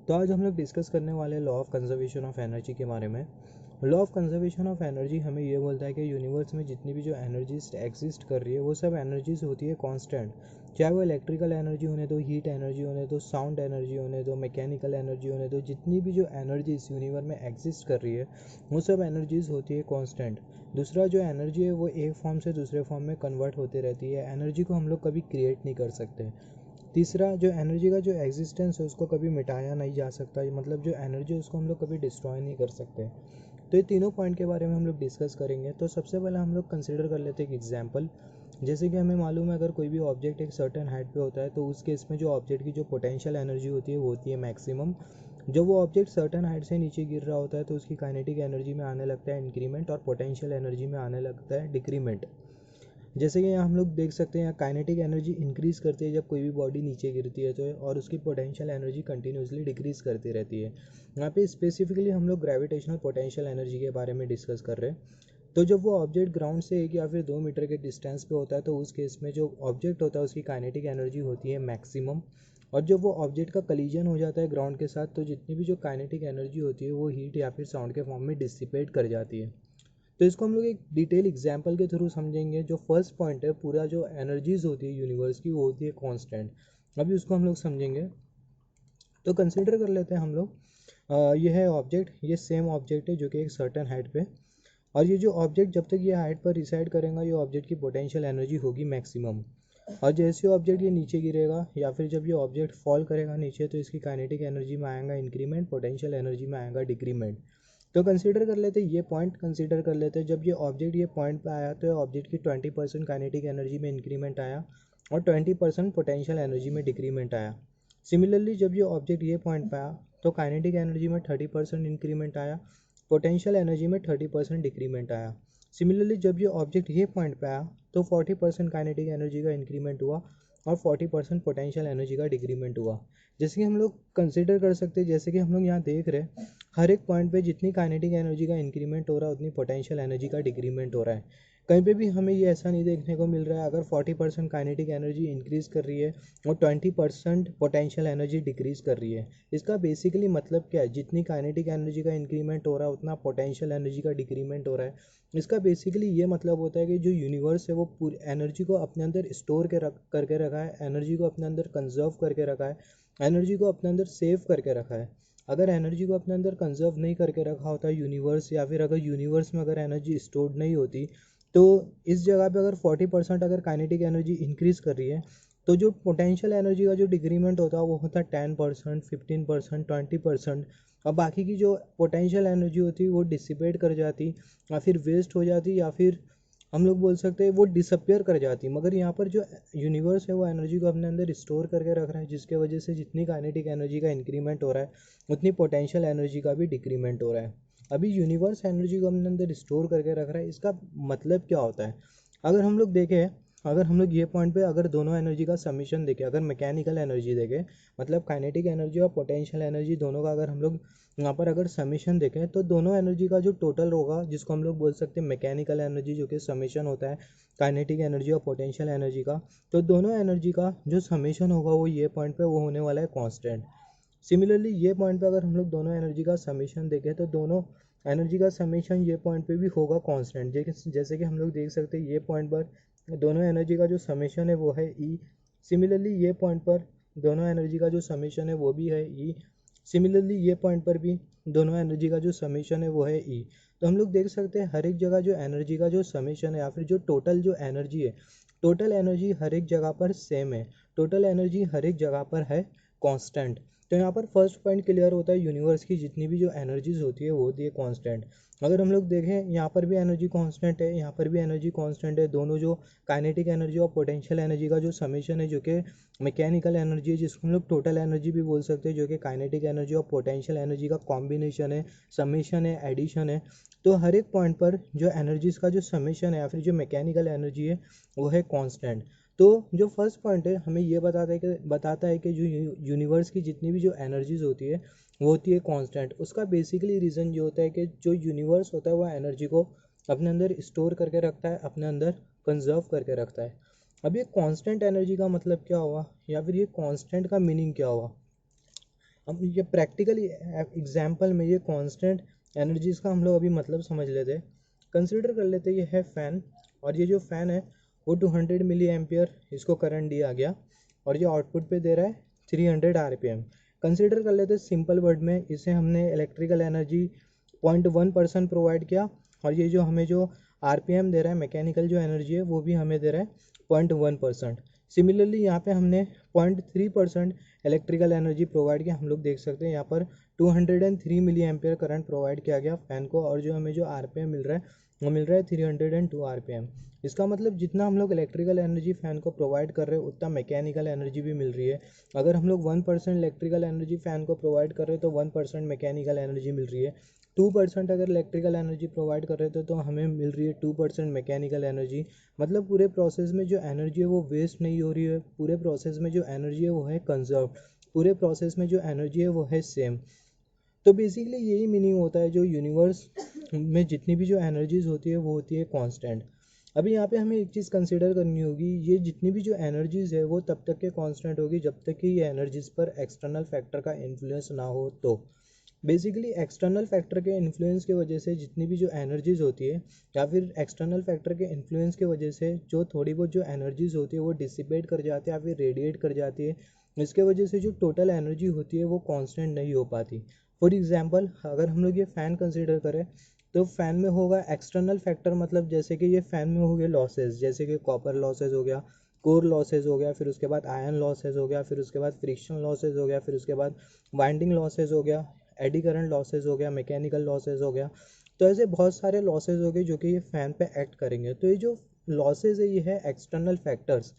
तो आज हम लोग डिस्कस करने वाले हैं law of conservation of energy के बारे में। Law of conservation of energy हमें ये बोलता है कि यूनिवर्स में जितनी भी जो एनर्जीज एग्जिस्ट कर रही है वो सब एनर्जीज होती है कांस्टेंट, चाहे वो इलेक्ट्रिकल एनर्जी होने दो, हीट एनर्जी होने दो, साउंड एनर्जी होने दो, मैकेनिकल एनर्जी होने दो, जितनी भी जो एनर्जीज यूनिवर्स में एग्जिस्ट कर रही है वो सब एनर्जीज होती है कांस्टेंट। दूसरा जो एनर्जी है वो एक फॉर्म से दूसरे फॉर्म में कन्वर्ट होती रहती है, एनर्जी को हम लोग कभी क्रिएट नहीं कर सकते। तीसरा जो एनर्जी का जो एग्जिस्टेंस है उसको कभी मिटाया नहीं जा सकता, मतलब जो एनर्जी है उसको हम लोग कभी डिस्ट्रॉय नहीं कर सकते। तो ये तीनों पॉइंट के बारे में हम लोग डिस्कस करेंगे। तो सबसे पहले हम लोग कंसिडर कर लेते हैं एक एग्जांपल। जैसे कि हमें मालूम है अगर कोई भी ऑब्जेक्ट एक सर्टेन हाइट पे होता है तो उस केस में जो ऑब्जेक्ट की जो पोटेंशियल एनर्जी होती है वो होती है मैक्सिमम। जब वो ऑब्जेक्ट सर्टेन हाइट से नीचे गिर रहा होता है तो उसकी काइनेटिक एनर्जी में आने लगता है इंक्रीमेंट और पोटेंशियल एनर्जी में आने लगता है डिक्रीमेंट। जैसे कि यहाँ हम लोग देख सकते हैं, यहाँ काइनेटिक एनर्जी इंक्रीज़ करती है जब कोई भी बॉडी नीचे गिरती है तो, और उसकी पोटेंशियल एनर्जी कंटिन्यूसली डिक्रीज़ करती रहती है। यहाँ पे स्पेसिफिकली हम लोग ग्रेविटेशनल पोटेंशियल एनर्जी के बारे में डिस्कस कर रहे हैं। तो जब वो ऑब्जेक्ट ग्राउंड से 1 या फिर 2 मीटर के डिस्टेंस पे होता है तो उस केस में जो ऑब्जेक्ट होता है उसकी काइनेटिक एनर्जी होती है मैक्सिमम। और जब वो ऑब्जेक्ट का कलीजन हो जाता है ग्राउंड के साथ तो जितनी भी जो काइनेटिक एनर्जी होती है वो हीट या फिर साउंड के फॉर्म में डिसिपेट कर जाती है। तो इसको हम लोग एक डिटेल एग्जाम्पल के थ्रू समझेंगे। जो फर्स्ट पॉइंट है, पूरा जो एनर्जीज होती है यूनिवर्स की वो होती है कांस्टेंट। अभी उसको हम लोग समझेंगे। तो कंसिडर कर लेते हैं हम लोग, ये है ऑब्जेक्ट, ये सेम ऑब्जेक्ट है जो कि एक सर्टेन हाइट पे, और ये जो ऑब्जेक्ट जब तक ये हाइट पर रिसाइड करेगा ये ऑब्जेक्ट की पोटेंशियल एनर्जी होगी मैक्सिमम। और जैसे ऑब्जेक्ट ये नीचे गिरेगा या फिर जब ये ऑब्जेक्ट फॉल करेगा नीचे तो इसकी काइनेटिक एनर्जी में आएगा इंक्रीमेंट, पोटेंशियल एनर्जी में आएगा डिक्रीमेंट। तो कंसीडर कर लेते हैं, ये पॉइंट कंसीडर कर लेते हैं। जब ये ऑब्जेक्ट ये पॉइंट पे आया तो ऑब्जेक्ट की 20% काइनेटिक एनर्जी में इंक्रीमेंट आया और 20% पोटेंशियल एनर्जी में डिक्रीमेंट आया। सिमिलरली जब ये ऑब्जेक्ट ये पॉइंट पे आया तो काइनेटिक एनर्जी में 30% इंक्रीमेंट आया, पोटेंशियल एनर्जी में 30% डिक्रीमेंट आया। सिमिलरली जब ये ऑब्जेक्ट ये पॉइंट पे आया तो 40% काइनेटिक एनर्जी का इंक्रीमेंट हुआ और 40% पोटेंशियल एनर्जी का डिक्रीमेंट हुआ। जैसे कि हम लोग कंसिडर कर सकते हैं, जैसे कि हम लोग यहाँ देख रहे हैं, हर एक पॉइंट पे जितनी काइनेटिक एनर्जी का इंक्रीमेंट हो रहा है उतनी पोटेंशियल एनर्जी का डिक्रीमेंट हो रहा है। कहीं पे भी हमें ये ऐसा नहीं देखने को मिल रहा है अगर 40% काइनेटिक एनर्जी इंक्रीज़ कर रही है और 20% पोटेंशियल एनर्जी डिक्रीज़ कर रही है। इसका बेसिकली मतलब क्या है, जितनी काइनेटिक एनर्जी का इंक्रीमेंट हो रहा है उतना पोटेंशियल एनर्जी का डिक्रीमेंट हो रहा है। इसका बेसिकली ये मतलब होता है कि जो यूनिवर्स है वो पूरी एनर्जी को अपने अंदर स्टोर करके रखा है, एनर्जी को अपने अंदर कंजर्व करके रखा है, एनर्जी को अपने अंदर सेव करके रखा है। अगर एनर्जी को अपने अंदर कंजर्व नहीं करके रखा होता यूनिवर्स, या फिर अगर यूनिवर्स में अगर एनर्जी स्टोर्ड नहीं होती तो इस जगह पे अगर 40% अगर काइनेटिक एनर्जी इंक्रीज़ कर रही है तो जो पोटेंशियल एनर्जी का जो डिक्रीमेंट होता है वो होता है 10%, 15%, 20%। और बाकी की जो पोटेंशियल एनर्जी होती है वो डिसिपेट कर जाती या फिर वेस्ट हो जाती या फिर हम लोग बोल सकते हैं वो डिसअपियर कर जाती। मगर यहाँ पर जो यूनिवर्स है वो एनर्जी को अपने अंदर स्टोर करके रख रहा है, जिसके वजह से जितनी काइनेटिक एनर्जी का इंक्रीमेंट हो रहा है उतनी पोटेंशियल एनर्जी का भी डिक्रीमेंट हो रहा है। अभी यूनिवर्स एनर्जी को अपने अंदर स्टोर करके रख रहा है, इसका मतलब क्या होता है? अगर हम लोग देखें, अगर हम लोग ये पॉइंट पे अगर दोनों एनर्जी का समीशन देखें, अगर मैकेनिकल एनर्जी देखें, मतलब काइनेटिक एनर्जी और पोटेंशियल एनर्जी दोनों का अगर हम लोग यहाँ पर अगर समीशन देखें तो दोनों एनर्जी का जो टोटल होगा जिसको हम लोग बोल सकते हैं मैकेनिकल एनर्जी, जो कि समीशन होता है काइनेटिक एनर्जी और पोटेंशियल एनर्जी का, तो दोनों एनर्जी का जो समीशन होगा वो ये पॉइंट पे वो होने वाला है कांस्टेंट। सिमिलरली ये पॉइंट पे अगर हम लोग दोनों एनर्जी का समीशन देखें तो दोनों एनर्जी का समीशन ये पॉइंट पे भी होगा कांस्टेंट। जैसे कि हम लोग देख सकते हैं ये पॉइंट पर दोनों एनर्जी का जो समीशन है वो है ई। सिमिलरली ये पॉइंट पर दोनों एनर्जी का जो समीशन है वो भी है ई। सिमिलरली ये पॉइंट पर भी दोनों एनर्जी का जो समीशन है वो है ई। तो हम लोग देख सकते हैं हर एक जगह जो एनर्जी का जो समीशन है या फिर जो टोटल जो एनर्जी है, टोटल एनर्जी हर एक जगह पर सेम है, टोटल एनर्जी हर एक जगह पर है कांस्टेंट। तो यहाँ पर फर्स्ट पॉइंट क्लियर होता है, यूनिवर्स की जितनी भी जो एनर्जीज होती है वो होती है कांस्टेंट। अगर हम लोग देखें यहाँ पर भी एनर्जी कांस्टेंट है, यहाँ पर भी एनर्जी कांस्टेंट है, दोनों जो काइनेटिक एनर्जी और पोटेंशियल एनर्जी का जो समीशन है जो कि मैकेनिकल एनर्जी है, जिसको हम लोग टोटल एनर्जी भी बोल सकते हैं, जो कि काइनेटिक एनर्जी और पोटेंशियल एनर्जी का कॉम्बिनेशन है, समीशन है, एडिशन है। तो हर एक पॉइंट पर जो एनर्जीज का जो समीशन है या फिर जो मैकेनिकल एनर्जी है वो है कांस्टेंट। तो जो फर्स्ट पॉइंट है हमें ये बताता है कि जो यूनिवर्स की जितनी भी जो एनर्जीज होती है वो होती है कांस्टेंट। उसका बेसिकली रीज़न ये होता है कि जो यूनिवर्स होता है वो एनर्जी को अपने अंदर स्टोर करके रखता है, अपने अंदर कंजर्व करके रखता है। अब ये कांस्टेंट एनर्जी का मतलब क्या हुआ या फिर ये कांस्टेंट का मीनिंग क्या हुआ? अब ये प्रैक्टिकल एग्जाम्पल में ये कांस्टेंट एनर्जीज का हम लोग अभी मतलब समझ लेते हैं। कंसिडर कर लेते हैं ये है फ़ैन, और ये जो फ़ैन है वो 200 मिली एम्पियर इसको करंट दिया गया, और ये आउटपुट पे दे रहा है 300 आरपीएम। कंसिडर कर लेते हैं सिंपल वर्ड में, इसे हमने इलेक्ट्रिकल एनर्जी 0.1% प्रोवाइड किया, और ये जो हमें जो आरपीएम दे रहा है मैकेनिकल जो एनर्जी है वो भी हमें दे रहा है 0.1%। सिमिलरली यहाँ पे हमने 0.3% इलेक्ट्रिकल एनर्जी प्रोवाइड किया। हम लोग देख सकते हैं यहाँ पर 203 मिली एम्पियर करंट प्रोवाइड किया गया फ़ैन को, और जो हमें जो आरपीएम मिल रहा है वो मिल रहा है 302 आरपीएम। इसका मतलब जितना हम लोग इलेक्ट्रिकल एनर्जी फ़ैन को प्रोवाइड कर रहे हैं उतना मैकेनिकल एनर्जी भी मिल रही है। अगर हम लोग 1% इलेक्ट्रिकल एनर्जी फ़ैन को प्रोवाइड कर रहे हैं तो 1% मैकेनिकल एनर्जी मिल रही है। 2% अगर इलेक्ट्रिकल एनर्जी प्रोवाइड कर रहे थे तो हमें मिल रही है 2% मैकेनिकल एनर्जी। मतलब पूरे प्रोसेस में जो एनर्जी है वो वेस्ट नहीं हो रही है, पूरे प्रोसेस में जो एनर्जी है वो है कंजर्व, पूरे प्रोसेस में जो एनर्जी है वो है सेम। तो बेसिकली यही मीनिंग होता है, जो यूनिवर्स में जितनी भी जो एनर्जीज होती है वो होती है कांस्टेंट। अभी यहाँ पे हमें एक चीज़ कंसिडर करनी होगी, ये जितनी भी जो एनर्जीज है वो तब तक के कांस्टेंट होगी जब तक कि ये एनर्जीज पर एक्सटर्नल फैक्टर का इन्फ्लुएंस ना हो। तो बेसिकली एक्सटर्नल फैक्टर के इन्फ्लुएंस की वजह से जितनी भी जो एनर्जीज होती है, या फिर एक्सटर्नल फैक्टर के इन्फ्लुएंस की वजह से जो थोड़ी बहुत जो एनर्जीज होती है वो डिसिपेट कर जाती है या फिर रेडिएट कर जाती है, इसके वजह से जो टोटल एनर्जी होती है वो कांस्टेंट नहीं हो पाती। फॉर एग्जांपल अगर हम लोग ये फ़ैन कंसीडर करें तो फ़ैन में होगा एक्सटर्नल फैक्टर, मतलब जैसे कि ये फ़ैन में हो गए लॉसेज, जैसे कि कॉपर लॉसेज हो गया, कोर लॉसेज हो गया, फिर उसके बाद आयरन लॉसेज हो गया, फिर उसके बाद फ्रिक्शन लॉसेज हो गया, फिर उसके बाद वाइंडिंग लॉसेज हो गया, एडी करंट लॉसेज हो गया, मैकेनिकल लॉसेज हो गया। तो ऐसे बहुत सारे लॉसेज हो गए जो कि ये फ़ैन पे एक्ट करेंगे। तो ये जो लॉसेज है ये है एक्सटर्नल फैक्टर्स।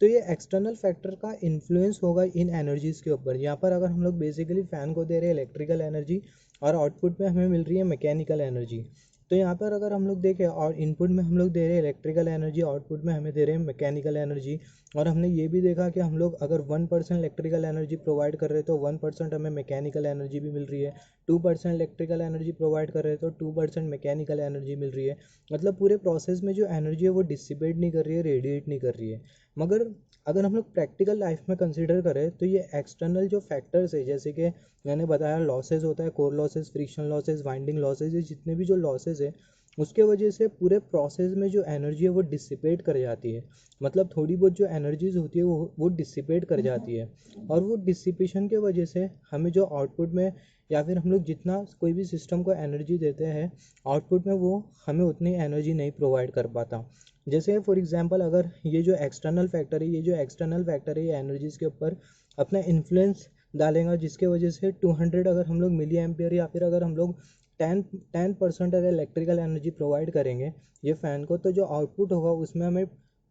तो ये एक्सटर्नल फैक्टर का इन्फ्लुएंस होगा इन एनर्जीज़ के ऊपर। यहाँ पर अगर हम लोग बेसिकली फ़ैन को दे रहे हैं इलेक्ट्रिकल एनर्जी और आउटपुट में हमें मिल रही है मैकेनिकल एनर्जी, तो यहाँ पर अगर हम लोग देखें और इनपुट में हम लोग दे रहे हैं इलेक्ट्रिकल एनर्जी, आउटपुट में हमें दे रहे हैं मैकेनिकल एनर्जी, और हमने ये भी देखा कि हम लोग अगर 1% इलेक्ट्रिकल एनर्जी प्रोवाइड कर रहे हैं तो 1% हमें मैकेनिकल एनर्जी भी मिल रही है, 2% इलेक्ट्रिकल एनर्जी प्रोवाइड कर रहे हैं तो 2% मैकेनिकल एनर्जी मिल रही है। मतलब पूरे प्रोसेस में जो एनर्जी है वो डिसिपेट नहीं कर रही है, रेडिएट नहीं कर रही है। मगर अगर हम लोग प्रैक्टिकल लाइफ में कंसिडर करें तो ये एक्सटर्नल जो फैक्टर्स है, जैसे कि मैंने बताया लॉसेज होता है, core losses, friction losses, winding losses, ये जितने भी जो लॉसेज है उसके वजह से पूरे प्रोसेस में जो एनर्जी है वो डिसिपेट कर जाती है। मतलब थोड़ी बहुत जो एनर्जीज होती है वो डिसिपेट कर जाती है, और वो डिसिपेशन के वजह से हमें जो आउटपुट में, या फिर हम लोग जितना कोई भी सिस्टम को एनर्जी देते हैं आउटपुट में वो हमें उतनी एनर्जी नहीं प्रोवाइड कर पाता। जैसे फॉर एग्जांपल अगर ये जो एक्सटर्नल फैक्टर है, ये जो एक्सटर्नल फैक्टर है ये एनर्जीज़ के ऊपर अपना इन्फ्लुएंस डालेगा, जिसके वजह से 200 अगर हम लोग मिली एम्पियर, या फिर अगर हम लोग 10% अगर इलेक्ट्रिकल एनर्जी प्रोवाइड करेंगे ये फ़ैन को, तो जो आउटपुट होगा उसमें हमें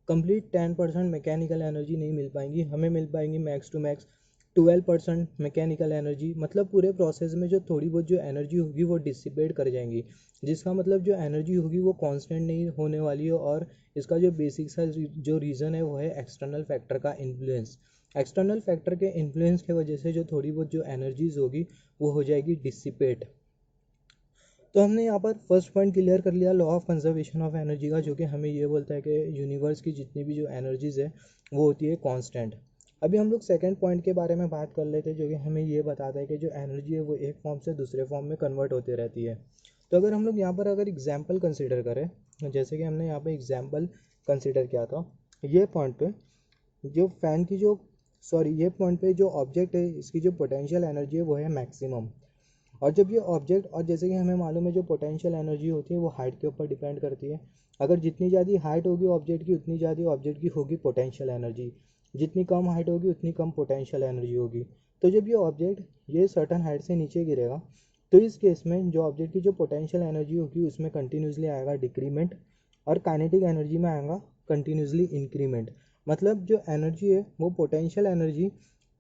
कंप्लीट 10% मैकेनिकल एनर्जी नहीं मिल पाएंगी, हमें मिल पाएंगी max to max 12% mechanical energy. मतलब पूरे प्रोसेस में जो थोड़ी बहुत जो एनर्जी होगी वो डिसिपेट कर जाएंगी, जिसका मतलब जो एनर्जी होगी वो कांस्टेंट नहीं होने वाली है। और इसका जो बेसिक सा जो रीज़न है वो है एक्सटर्नल फैक्टर का इन्फ्लुएंस। एक्सटर्नल फैक्टर के इन्फ्लुएंस की वजह से जो थोड़ी बहुत जो एनर्जीज होगी वो हो जाएगी डिसिपेट। तो हमने यहाँ पर फर्स्ट पॉइंट क्लियर कर लिया law of conservation of energy का, जो कि हमें ये बोलता है कि यूनिवर्स की जितनी भी जो एनर्जीज है वो होती है कांस्टेंट। अभी हम लोग सेकंड पॉइंट के बारे में बात कर लेते हैं, जो कि हमें ये बताता है कि जो एनर्जी है वो एक फॉर्म से दूसरे फॉर्म में कन्वर्ट होती रहती है। तो अगर हम लोग यहाँ पर अगर एग्जाम्पल कंसिडर करें, जैसे कि हमने यहाँ पर एग्जाम्पल कंसिडर किया था, ये पॉइंट पे जो फैन की जो ये पॉइंट पे जो ऑब्जेक्ट है इसकी जो पोटेंशियल एनर्जी है वो है मैक्सिमम। और जब ये ऑब्जेक्ट, और जैसे कि हमें मालूम है जो पोटेंशियल एनर्जी होती है वो हाइट के ऊपर डिपेंड करती है। अगर जितनी ज़्यादा हाइट होगी ऑब्जेक्ट की उतनी ज़्यादा ऑब्जेक्ट की होगी पोटेंशियल एनर्जी, जितनी कम हाइट होगी उतनी कम पोटेंशियल एनर्जी होगी। तो जब ये ऑब्जेक्ट ये सर्टन हाइट से नीचे गिरेगा तो इस केस में जो ऑब्जेक्ट की जो पोटेंशियल एनर्जी होगी उसमें कंटिन्यूसली आएगा डिक्रीमेंट, और काइनेटिक एनर्जी में आएगा कंटिन्यूसली इंक्रीमेंट। मतलब जो एनर्जी है वो पोटेंशियल एनर्जी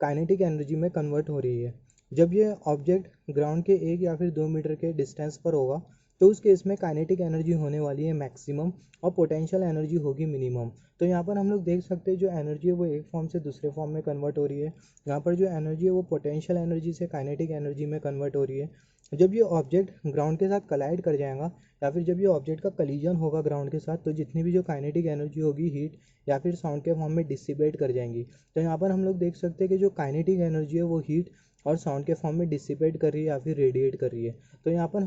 काइनेटिक एनर्जी में कन्वर्ट हो रही है। जब ये ऑब्जेक्ट ग्राउंड के 1 या फिर 2 मीटर के डिस्टेंस पर होगा तो उस केस में काइनेटिक एनर्जी होने वाली है मैक्सिमम, और पोटेंशियल एनर्जी होगी मिनिमम। तो यहाँ पर हम लोग देख सकते हैं जो एनर्जी है वो एक फॉर्म से दूसरे फॉर्म में कन्वर्ट हो रही है। यहाँ पर जो एनर्जी है वो पोटेंशियल एनर्जी से काइनेटिक एनर्जी में कन्वर्ट हो रही है। जब ये ऑब्जेक्ट ग्राउंड के साथ कलाइड कर जाएगा, या फिर जब ये ऑब्जेक्ट का कलीजन होगा ग्राउंड के साथ, तो जितनी भी जो काइनेटिक एनर्जी होगी हीट या फिर साउंड के फॉर्म में डिसिपेट कर जाएंगी। तो यहाँ पर हम लोग देख सकते हैं कि जो काइनेटिक एनर्जी है वो हीट और साउंड के फॉर्म में डिसिपेट कर रही है या फिर रेडिएट कर रही है। तो यहाँ पर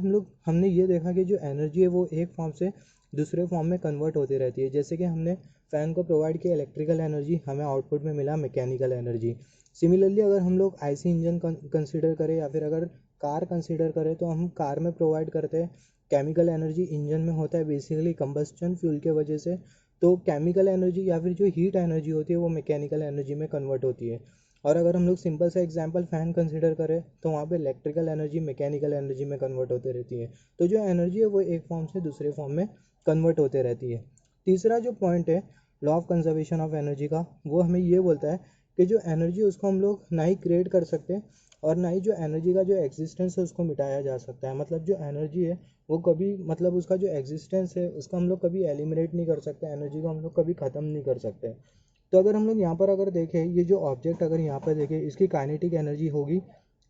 हमने ये देखा कि जो एनर्जी है वो एक फॉर्म से दूसरे फॉर्म में कन्वर्ट होती रहती है। जैसे कि हमने फ़ैन को प्रोवाइड किया इलेक्ट्रिकल एनर्जी, हमें आउटपुट में मिला मैकेनिकल एनर्जी। सिमिलरली अगर हम लोग आईसी इंजन कंसिडर करें या फिर अगर कार कंसिडर करें तो हम कार में प्रोवाइड करते हैं केमिकल एनर्जी, इंजन में होता है बेसिकली कंबस्चन फ्यूल के वजह से। तो केमिकल एनर्जी या फिर जो हीट एनर्जी होती है वो मैकेनिकल एनर्जी में कन्वर्ट होती है। और अगर हम लोग सिंपल सा एग्जांपल फ़ैन कंसिडर करें तो वहाँ पे इलेक्ट्रिकल एनर्जी मैकेनिकल एनर्जी में कन्वर्ट होते रहती है। तो जो एनर्जी है वो एक फॉर्म से दूसरे फॉर्म में कन्वर्ट होते रहती है। तीसरा जो पॉइंट है law of conservation of energy का, वो हमें ये बोलता है कि जो एनर्जी उसको हम लोग ना ही क्रिएट कर सकते और ना ही जो एनर्जी का जो एग्जिस्टेंस है उसको मिटाया जा सकता है। मतलब जो एनर्जी है वो कभी, मतलब उसका जो एग्जिस्टेंस है उसका हम लोग कभी एलिमिनेट नहीं कर सकते, एनर्जी को हम लोग कभी ख़त्म नहीं कर सकते। तो अगर हम लोग यहाँ पर अगर देखें, ये जो ऑब्जेक्ट अगर यहाँ पर देखें, इसकी काइनेटिक एनर्जी होगी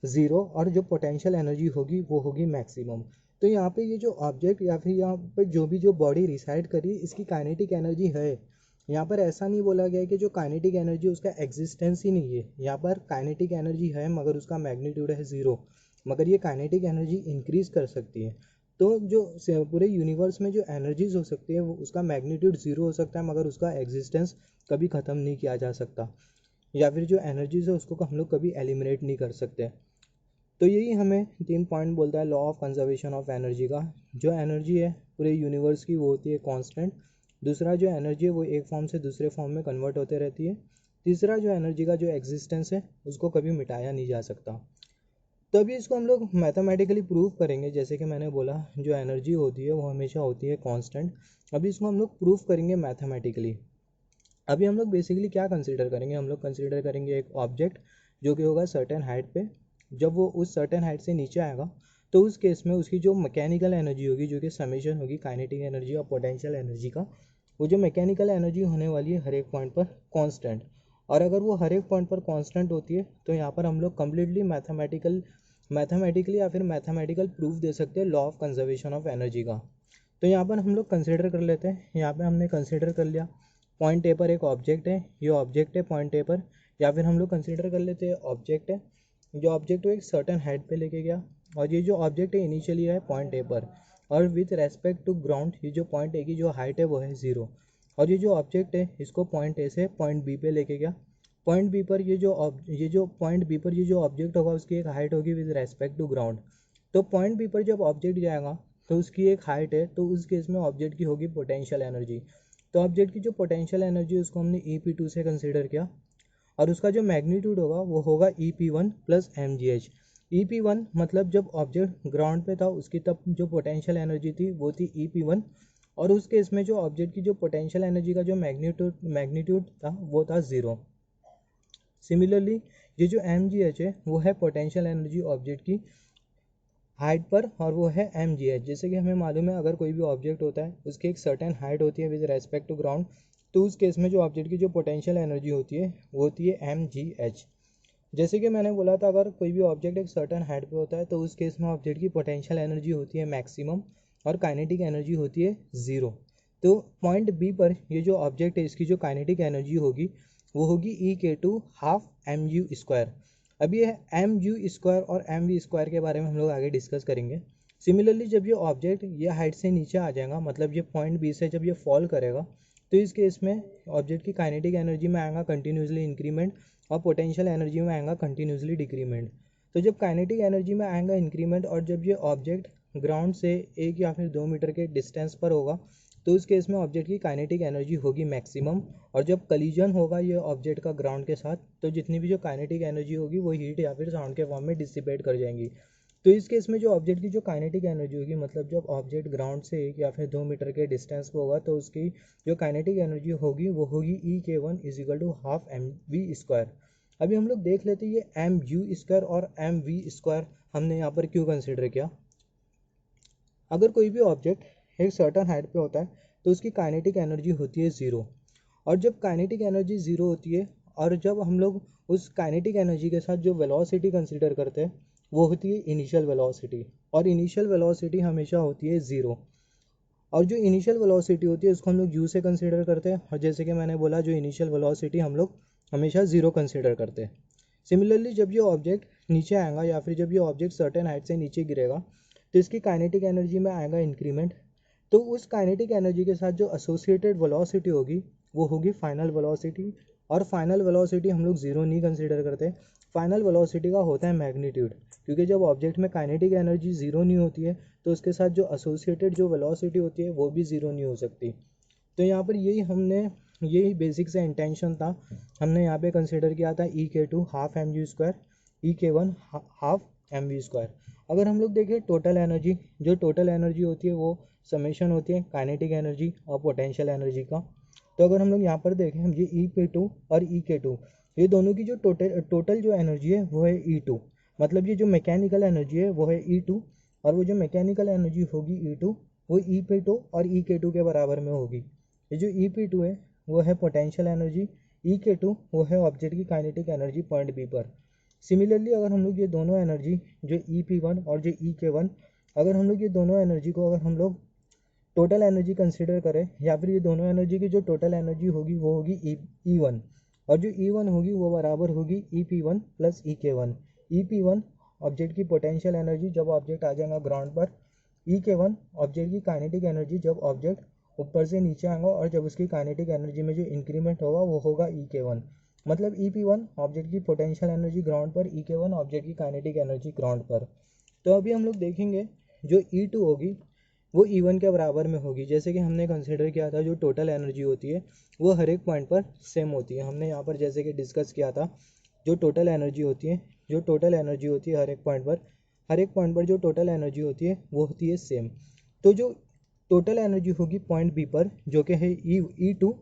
ज़ीरो और जो पोटेंशियल एनर्जी होगी वो होगी मैक्सिमम। तो यहाँ पे ये जो ऑब्जेक्ट या फिर यहाँ पे जो बॉडी रिसाइड करी इसकी काइनेटिक एनर्जी है। यहाँ पर ऐसा नहीं बोला गया है कि जो काइनेटिक एनर्जी उसका एग्जिस्टेंस ही नहीं है। यहाँ पर काइनेटिक एनर्जी है मगर उसका मैग्नीट्यूड है ज़ीरो, मगर ये काइनेटिक एनर्जी इंक्रीज कर सकती है। तो जो पूरे यूनिवर्स में जो एनर्जीज हो सकती है वो उसका मैग्नीट्यूड ज़ीरो हो सकता है मगर उसका एग्जिस्टेंस कभी ख़त्म नहीं किया जा सकता, या फिर जो एनर्जीज है उसको हम लोग कभी एलिमिनेट नहीं कर सकते। तो यही हमें 3 पॉइंट बोलता है law of conservation of energy का। जो एनर्जी है पूरे यूनिवर्स की वो होती है कांस्टेंट। दूसरा जो एनर्जी है वो एक फॉर्म से दूसरे फॉर्म में कन्वर्ट होते रहती है। तीसरा जो एनर्जी का जो एग्जिस्टेंस है उसको कभी मिटाया नहीं जा सकता। तो अभी इसको हम लोग मैथमेटिकली प्रूव करेंगे। जैसे कि मैंने बोला जो एनर्जी होती है वो हमेशा होती है कांस्टेंट। अभी इसको हम लोग प्रूव करेंगे मैथमेटिकली। अभी हम लोग बेसिकली क्या कंसीडर करेंगे, हम लोग कंसीडर करेंगे एक ऑब्जेक्ट जो कि होगा सर्टेन हाइट पे। जब वो उस सर्टेन हाइट से नीचे आएगा तो उस केस में उसकी जो मैकेनिकल एनर्जी होगी, जो कि समेशन होगी काइनेटिक एनर्जी और पोटेंशियल एनर्जी का, वो जो मैकेनिकल एनर्जी होने वाली है हर एक पॉइंट पर कांस्टेंट। और अगर वो हर एक पॉइंट पर कांस्टेंट होती है तो यहाँ पर हम लोग कम्प्लीटली मैथमेटिकली या फिर मैथमेटिकल प्रूफ दे सकते हैं law of conservation of energy का। तो यहाँ पर हम लोग कंसिडर कर लेते हैं, यहाँ पे हमने कंसिडर कर लिया पॉइंट ए पर एक ऑब्जेक्ट है, ये ऑब्जेक्ट है पॉइंट ए पर। या फिर हम लोग कंसिडर कर लेते हैं ऑब्जेक्ट है, जो ऑब्जेक्ट को एक सर्टेन हाइट पे लेके गया, और ये जो ऑब्जेक्ट है इनिशियली है पॉइंट ए पर, और विथ रेस्पेक्ट टू ग्राउंड ये जो पॉइंट ए की जो हाइट है वो है ज़ीरो। और ये जो ऑब्जेक्ट है इसको पॉइंट ए से पॉइंट बी पे लेके गया। पॉइंट बी पर ये जो ऑब्जेक्ट होगा उसकी एक हाइट होगी विद रेस्पेक्ट टू ग्राउंड। तो पॉइंट बी पर जब ऑब्जेक्ट जाएगा तो उसकी एक हाइट है, तो उस केस में ऑब्जेक्ट की होगी पोटेंशियल एनर्जी। तो ऑब्जेक्ट की जो पोटेंशियल एनर्जी उसको हमने EP2 से कंसीडर किया, और उसका जो मैग्नीट्यूड होगा वो होगा EP1 प्लस mgh। EP1 मतलब जब ऑब्जेक्ट ग्राउंड पे था उसकी तब जो पोटेंशियल एनर्जी थी वो थी EP1, और उस केस में जो ऑब्जेक्ट की जो पोटेंशियल एनर्जी का जो मैग्नीट्यूड था वो था ज़ीरो। सिमिलरली ये जो mgh है वो है पोटेंशियल एनर्जी ऑब्जेक्ट की हाइट पर, और वो है mgh। जैसे कि हमें मालूम है अगर कोई भी ऑब्जेक्ट होता है उसकी एक सर्टेन हाइट होती है विद रेस्पेक्ट टू ग्राउंड, तो उस केस में जो ऑब्जेक्ट की जो पोटेंशियल एनर्जी होती है वो होती है mgh। जैसे कि मैंने बोला था अगर कोई भी ऑब्जेक्ट एक सर्टेन हाइट पे होता है तो उस केस में ऑब्जेक्ट की पोटेंशियल एनर्जी होती है मैक्सिमम और काइनेटिक एनर्जी होती है ज़ीरो। तो पॉइंट बी पर ये जो ऑब्जेक्ट है इसकी जो काइनेटिक एनर्जी होगी वो होगी E/2 हाफ mg²। अभी ये mg² और mv² के बारे में हम लोग आगे डिस्कस करेंगे। सिमिलरली जब ये ऑब्जेक्ट ये हाइट से नीचे आ जाएगा, मतलब ये पॉइंट बी से जब ये फॉल करेगा, तो इस केस में ऑब्जेक्ट की काइनेटिक एनर्जी में आएगा कंटिन्यूसली इंक्रीमेंट और पोटेंशियल एनर्जी में आएगा कंटिन्यूसली डिक्रीमेंट। तो जब काइनेटिक एनर्जी में आएगा इंक्रीमेंट और जब ये ऑब्जेक्ट ग्राउंड से 1 या फिर 2 मीटर के डिस्टेंस पर होगा तो उस केस में ऑब्जेक्ट की काइनेटिक एनर्जी होगी मैक्सिमम। और जब कलीजन होगा ये ऑब्जेक्ट का ग्राउंड के साथ तो जितनी भी जो काइनेटिक एनर्जी होगी वो हीट या फिर साउंड के फॉर्म में डिसिपेट कर जाएंगी। तो इस केस में जो ऑब्जेक्ट की जो काइनेटिक एनर्जी होगी, मतलब जब ऑब्जेक्ट ग्राउंड से 1 या फिर 2 मीटर के डिस्टेंस पे होगा तो उसकी जो काइनेटिक एनर्जी होगी वो होगी E/1 = हाफ mv²। अभी हम लोग देख लेते हैं ये mg² और mv² हमने यहाँ पर क्यों कंसिडर किया। अगर कोई भी ऑब्जेक्ट एक सर्टन हाइट पे होता है तो उसकी काइनेटिक एनर्जी होती है ज़ीरो, और जब काइनेटिक एनर्जी ज़ीरो होती है और जब हम लोग उस काइनेटिक एनर्जी के साथ जो वेलोसिटी कंसीडर करते हैं वो होती है इनिशियल वेलोसिटी, और इनिशियल वेलोसिटी हमेशा होती है ज़ीरो। और जो इनिशियल वेलोसिटी होती है उसको हम लोग u से कंसीडर करते हैं, और जैसे कि मैंने बोला जो इनिशियल वेलोसिटी हम लोग हमेशा ज़ीरो कंसीडर करते हैं। सिमिलरली जब ये ऑब्जेक्ट नीचे आएगा या फिर जब ये ऑब्जेक्ट सर्टेन हाइट से नीचे गिरेगा तो इसकी काइनेटिक एनर्जी में आएगा इंक्रीमेंट। तो उस काइनेटिक एनर्जी के साथ जो एसोसिएटेड वेलोसिटी होगी वो होगी फाइनल वेलोसिटी। और फाइनल वेलोसिटी हम लोग ज़ीरो नहीं कंसीडर करते, फाइनल वेलोसिटी का होता है मैग्नीट्यूड, क्योंकि जब ऑब्जेक्ट में काइनेटिक एनर्जी ज़ीरो नहीं होती है तो उसके साथ जो एसोसिएटेड जो वेलोसिटी होती है वो भी ज़ीरो नहीं हो सकती। तो यहाँ पर यही बेसिक सा इंटेंशन था। हमने यहाँ पे कंसिडर किया था E(k)2 half M G square, E(k)1 half m v square. अगर हम लोग देखें टोटल एनर्जी, जो टोटल एनर्जी होती है वो समेशन होती है काइनेटिक एनर्जी और पोटेंशियल एनर्जी का। तो अगर हम लोग यहाँ पर देखें, ये E(p)2 और E(k)2 ये दोनों की जो टोटल जो एनर्जी है वो है E2, मतलब ये जो मैकेनिकल एनर्जी है वो है E2, और वो जो मैकेनिकल एनर्जी होगी E2 वो E(p)2 और E(k)2 के बराबर में होगी। ये जो E(p)2 है वो है पोटेंशियल एनर्जी, E(k)2 वो है ऑब्जेक्ट की काइनेटिक एनर्जी पॉइंट बी पर। सिमिलरली अगर हम लोग ये दोनों एनर्जी जो E(p)1 और जो E(k)1 अगर हम लोग ये दोनों एनर्जी को अगर हम लोग टोटल एनर्जी कंसिडर करें, या फिर ये दोनों एनर्जी की जो टोटल एनर्जी होगी वो होगी E1, और जो E1 होगी वो बराबर होगी E(p)1 plus E(k)1। E(p)1 object की पोटेंशियल एनर्जी जब ऑब्जेक्ट आ जाएगा ग्राउंड पर, E(k)1 ऑब्जेक्ट की काइनेटिक एनर्जी जब ऑब्जेक्ट ऊपर से नीचे आएगा और जब उसकी काइनेटिक एनर्जी में जो इंक्रीमेंट होगा वो होगा E(k)1। मतलब E(p)1 ऑब्जेक्ट की पोटेंशियल एनर्जी ग्राउंड पर, E(k)1 ऑब्जेक्ट की काइनेटिक एनर्जी ग्राउंड पर। तो अभी हम लोग देखेंगे जो E2 होगी वो E1 के बराबर में होगी। जैसे कि हमने कंसिडर किया था जो टोटल एनर्जी होती है वो हर एक पॉइंट पर सेम होती है। हमने यहाँ पर जैसे कि डिस्कस किया था जो टोटल एनर्जी होती है, जो टोटल एनर्जी होती है हर एक पॉइंट पर जो टोटल एनर्जी होती है वो होती है सेम। तो जो टोटल एनर्जी होगी पॉइंट बी पर जो कि है E2,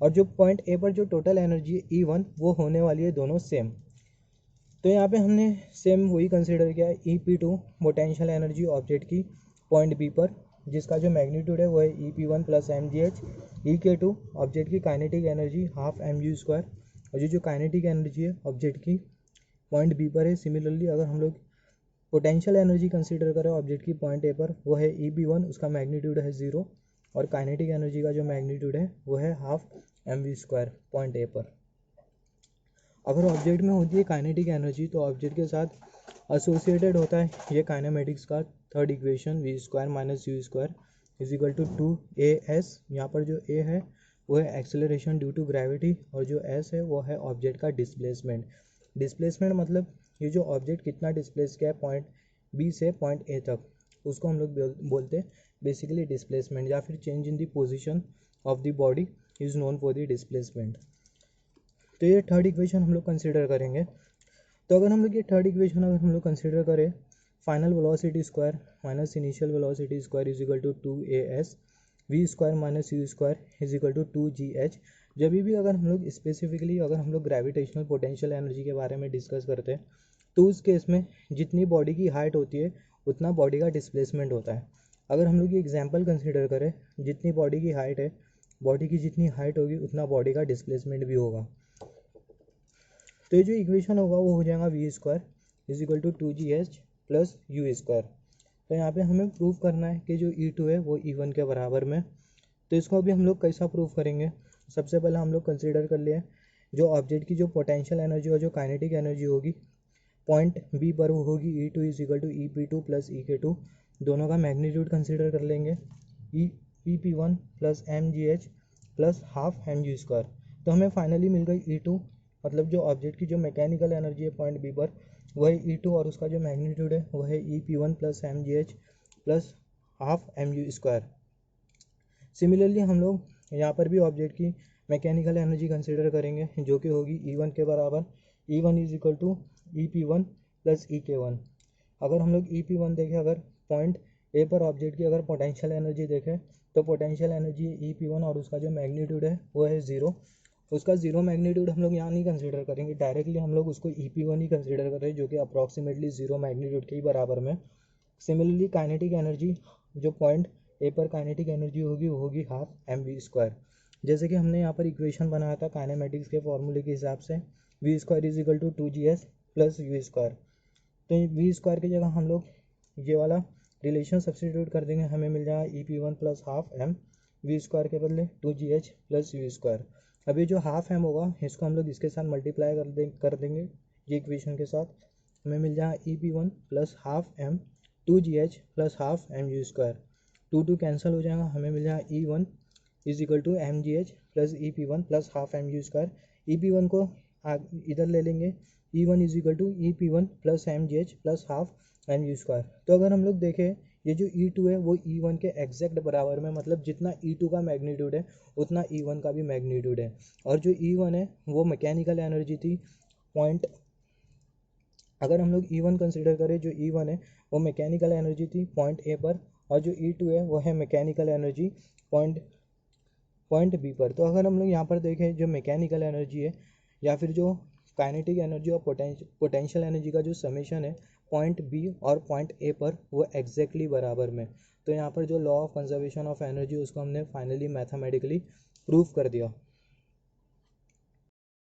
और जो पॉइंट ए पर जो टोटल एनर्जी है E1 वो होने वाली है दोनों सेम। तो यहाँ पे हमने सेम वही कंसिडर किया है E(p)2 पोटेंशियल एनर्जी ऑब्जेक्ट की पॉइंट बी पर, जिसका जो मैग्नीट्यूड है वो है E(p)1 plus M G H. E(k)2 object की kinetic energy half M G square, और जो काइनेटिक एनर्जी है ऑब्जेक्ट की पॉइंट बी पर है। सिमिलरली अगर हम लोग पोटेंशियल एनर्जी कंसीडर करें ऑब्जेक्ट की पॉइंट ए पर वो है E(p)1, उसका मैग्नीट्यूड है 0, और काइनेटिक एनर्जी का जो मैग्नीट्यूड है वो है half m v square point A पर। अगर ऑब्जेक्ट में होती है काइनेटिक एनर्जी तो ऑब्जेक्ट के साथ एसोसिएटेड होता है ये काइनेमेटिक्स का third equation v square minus u square is equal to 2as। यहाँ पर जो a है वो है एक्सेलरेशन ड्यू टू ग्रेविटी, और जो s है वो है ऑब्जेक्ट का डिस्प्लेसमेंट। डिस्प्लेसमेंट मतलब ये जो ऑब्जेक्ट कितना डिस्प्लेस किया है पॉइंट बी से पॉइंट ए तक, उसको हम लोग बोलते हैं बेसिकली डिस्प्लेसमेंट, या फिर change in the position of the body is known for the displacement. तो ये थर्ड इक्वेशन हम लोग कंसिडर करेंगे। तो अगर हम लोग ये थर्ड इक्वेशन अगर हम लोग कंसिडर करें, final velocity square minus initial velocity square is equal to 2as, v square minus u square is equal to 2gh। जब भी अगर हम लोग स्पेसिफिकली अगर हम लोग ग्रेविटेशनल पोटेंशियल एनर्जी के बारे में डिस्कस करते हैं तो उस केस में जितनी बॉडी की हाइट होती है उतना बॉडी का डिस्प्लेसमेंट होता है। अगर हम लोग ये एग्जाम्पल कंसिडर करें, जितनी बॉडी की हाइट है, बॉडी की जितनी हाइट होगी उतना बॉडी का डिस्प्लेसमेंट भी होगा। तो ये जो इक्वेशन होगा वो हो जाएगा v square is equal to 2gh plus u square. तो यहाँ पे हमें प्रूव करना है कि जो E2 है वो E1 के बराबर में। तो इसको अभी हम लोग कैसा प्रूव करेंगे, सबसे पहले हम लोग कंसीडर कर लिए जो ऑब्जेक्ट की जो पोटेंशियल एनर्जी और जो काइनेटिक एनर्जी होगी पॉइंट बी पर वो होगी E2 is equal to E(p)2 plus E(k)2। दोनों का मैग्नीट्यूड कंसीडर कर लेंगे E(p)1 plus M G h plus half M G square. तो हमें फाइनली मिल गई E2, मतलब जो ऑब्जेक्ट की जो मैकेनिकल एनर्जी है पॉइंट बी पर वो है E2, और उसका जो मैग्नीट्यूड है वो है E(p)1 plus M G h plus half M G square. Similarly हम लोग यहाँ पर भी ऑब्जेक्ट की मैकेनिकल एनर्जी कंसिडर करेंगे जो कि होगी E1 के बराबर। E1 is equal to E(p)1 plus E(k)1। अगर हम लोग E(p)1 देखें, अगर पॉइंट ए पर ऑब्जेक्ट की अगर पोटेंशियल एनर्जी देखें तो पोटेंशियल एनर्जी E(p)1 और उसका जो मैग्नीट्यूड है वो है 0। उसका 0 मैग्नीट्यूड हम लोग यहाँ नहीं कंसिडर करेंगे, डायरेक्टली हम लोग उसको E(p)1 ही कंसिडर कर रहे हैं जो कि अप्रॉक्सीमेटली 0 मैग्नीट्यूड के ही बराबर में। सिमिलरली काइनेटिक एनर्जी जो पॉइंट ए पर काइनेटिक एनर्जी होगी वो होगी हाफ एम वी स्क्वायर। जैसे कि हमने यहाँ पर इक्वेशन बनाया था काइनेमेटिक्स के फॉर्मूले के हिसाब से, v square is equal to 2gh plus u square. तो वी स्क्वायर की जगह हम लोग ये वाला रिलेशन सब्सटीट्यूट कर देंगे, हमें मिल जाएगा E(p)1 plus half m v square के बदले 2gh प्लस यू स्क्वायर। अभी जो हाफ एम होगा इसको हम लोग इसके साथ मल्टीप्लाई कर देंगे ये इक्वेशन के साथ हमें मिल जाएगा EP1 plus half m 2GH plus half mg²। 2 cancel हो जाएगा, हमें मिल जाएगा E1 is equal to mgh plus EP1 plus half mg²। EP1 को इधर ले लेंगे, E1 is equal to EP1 plus mgh plus half mg²। तो अगर हम लोग देखें ये जो E2 है वो E1 के एग्जैक्ट बराबर में, मतलब जितना E2 का मैग्नीट्यूड है उतना E1 का भी मैग्नीट्यूड है। और जो E1 है वो मैकेनिकल एनर्जी थी पॉइंट, अगर हम लोग E1 कंसिडर करें, जो E1 है वो मैकेनिकल एनर्जी थी पॉइंट ए पर, और जो E2 है वो है मैकेनिकल एनर्जी पॉइंट बी पर। तो अगर हम लोग यहाँ पर देखें जो मैकेनिकल एनर्जी है या फिर जो काइनेटिक एनर्जी और पोटेंशियल एनर्जी का जो समेशन है पॉइंट बी और पॉइंट ए पर, वो एग्जैक्टली बराबर में। तो यहाँ पर जो law of conservation of energy उसको हमने फाइनली मैथमेटिकली प्रूव कर दिया।